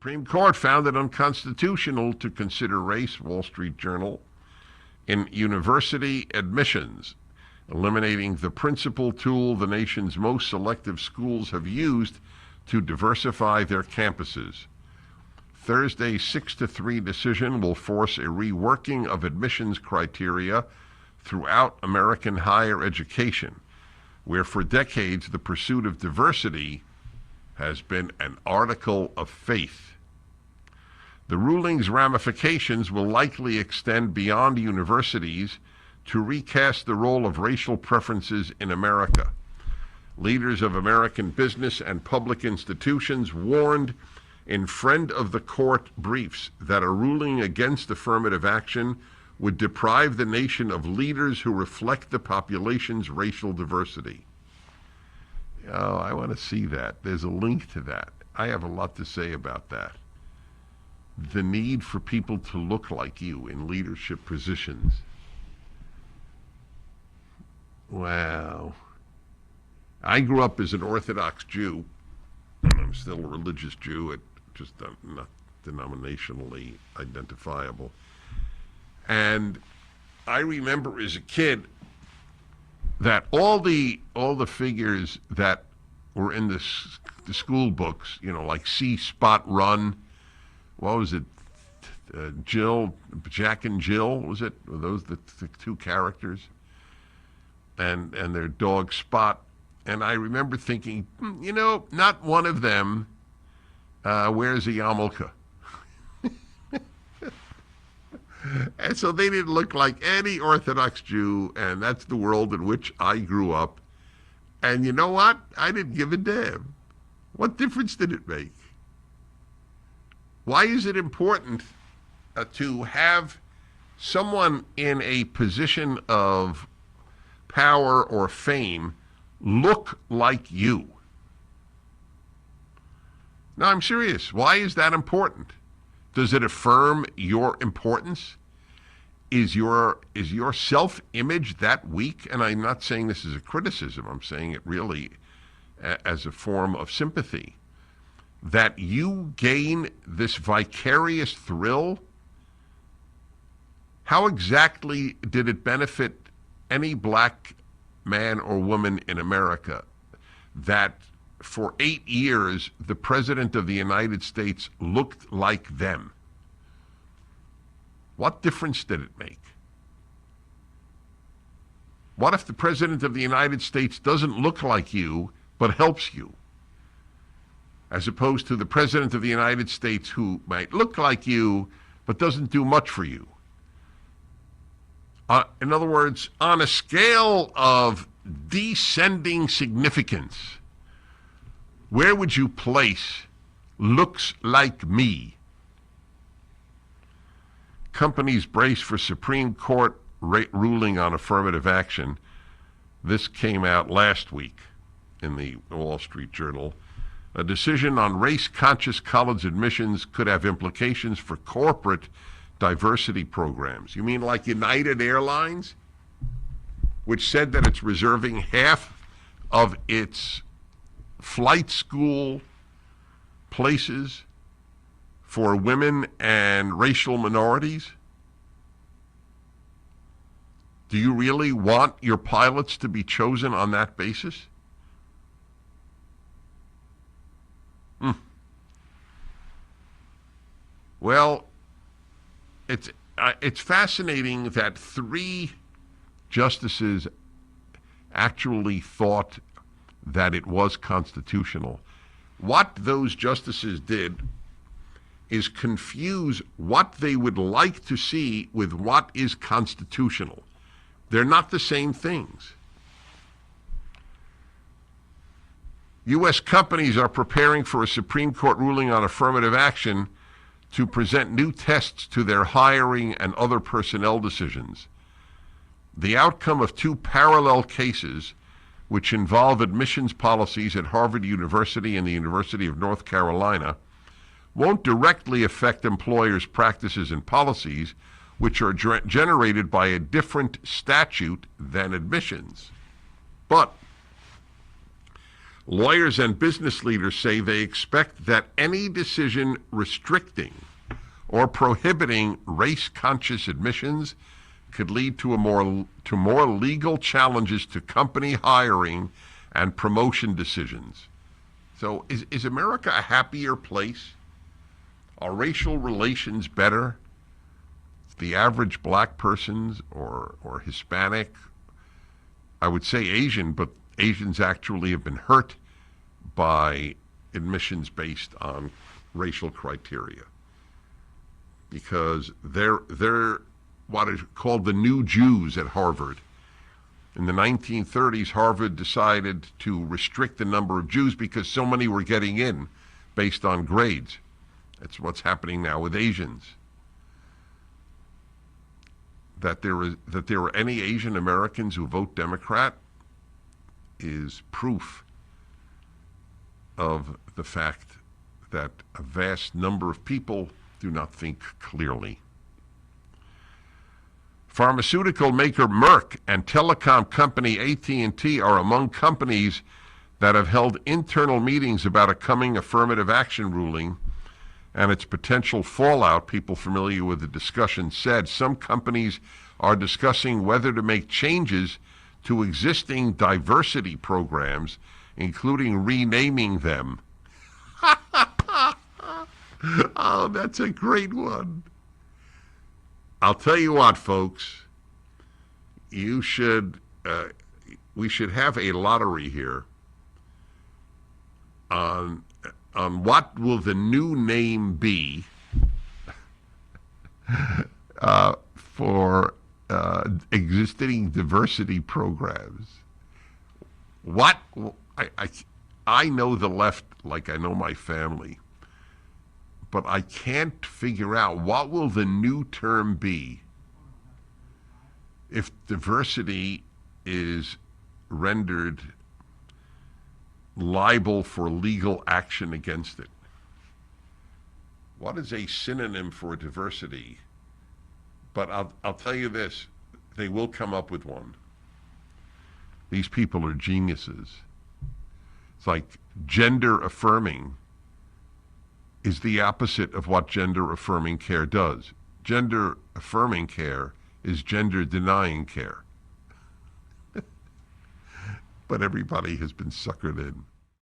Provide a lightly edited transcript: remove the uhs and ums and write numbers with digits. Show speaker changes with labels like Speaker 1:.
Speaker 1: Supreme Court found it unconstitutional to consider race, Wall Street Journal, in university admissions, eliminating the principal tool the nation's most selective schools have used to diversify their campuses. Thursday's 6-3 decision will force a reworking of admissions criteria throughout American higher education, where for decades the pursuit of diversity has been an article of faith. The ruling's ramifications will likely extend beyond universities to recast the role of racial preferences in America. Leaders of American business and public institutions warned in friend of the court briefs that a ruling against affirmative action would deprive the nation of leaders who reflect the population's racial diversity. Oh, I want to see that. There's a link to that. I have a lot to say about that. The need for people to look like you in leadership positions. Wow. I grew up as an Orthodox Jew, and I'm still a religious Jew, just not denominationally identifiable. And I remember as a kid that all the figures that were in the school books, like See Spot Run, what was it? Jack and Jill, was it? Were those the two characters? And their dog Spot. And I remember thinking, not one of them wears a yarmulke. And so they didn't look like any Orthodox Jew, and that's the world in which I grew up. And you know what? I didn't give a damn. What difference did it make? Why is it important to have someone in a position of power or fame look like you? No, I'm serious. Why is that important? Does it affirm your importance? Is your self-image that weak? And I'm not saying this as a criticism. I'm saying it really as a form of sympathy. That you gain this vicarious thrill? How exactly did it benefit any black man or woman in America that for 8 years the President of the United States looked like them? What difference did it make? What if the President of the United States doesn't look like you but helps you? As opposed to the President of the United States who might look like you but doesn't do much for you. In other words, on a scale of descending significance, where would you place looks like me? Companies brace for Supreme Court ruling on affirmative action. This came out last week in the Wall Street Journal. A decision on race-conscious college admissions could have implications for corporate diversity programs. You mean like United Airlines, which said that it's reserving half of its flight school places for women and racial minorities? Do you really want your pilots to be chosen on that basis? Well, it's fascinating that 3 justices actually thought that it was constitutional. What those justices did is confuse what they would like to see with what is constitutional. They're not the same things. U.S. companies are preparing for a Supreme Court ruling on affirmative action to present new tests to their hiring and other personnel decisions. The outcome of 2 parallel cases, which involve admissions policies at Harvard University and the University of North Carolina, won't directly affect employers' practices and policies, which are generated by a different statute than admissions. But Lawyers and business leaders say they expect that any decision restricting or prohibiting race-conscious admissions could lead to more legal challenges to company hiring and promotion decisions. So is America a happier place? Are racial relations better? The average black person's or Hispanic, I would say Asian, but Asians actually have been hurt by admissions based on racial criteria, because they're what is called the new Jews at Harvard. In the 1930s, Harvard decided to restrict the number of Jews because so many were getting in based on grades. That's what's happening now with Asians. That there are any Asian Americans who vote Democrat is proof of the fact that a vast number of people do not think clearly. Pharmaceutical maker Merck and telecom company AT&T are among companies that have held internal meetings about a coming affirmative action ruling and its potential fallout. People familiar with the discussion said some companies are discussing whether to make changes to existing diversity programs, including renaming them. Oh, that's a great one. I'll tell you what, folks. We should have a lottery here on what will the new name be for existing diversity programs. What I know the left like I know my family, but I can't figure out what will the new term be if diversity is rendered liable for legal action against it. What is a synonym for diversity? But I'll tell you this, they will come up with one. These people are geniuses. It's like gender affirming is the opposite of what gender affirming care does. Gender affirming care is gender denying care. But everybody has been suckered in.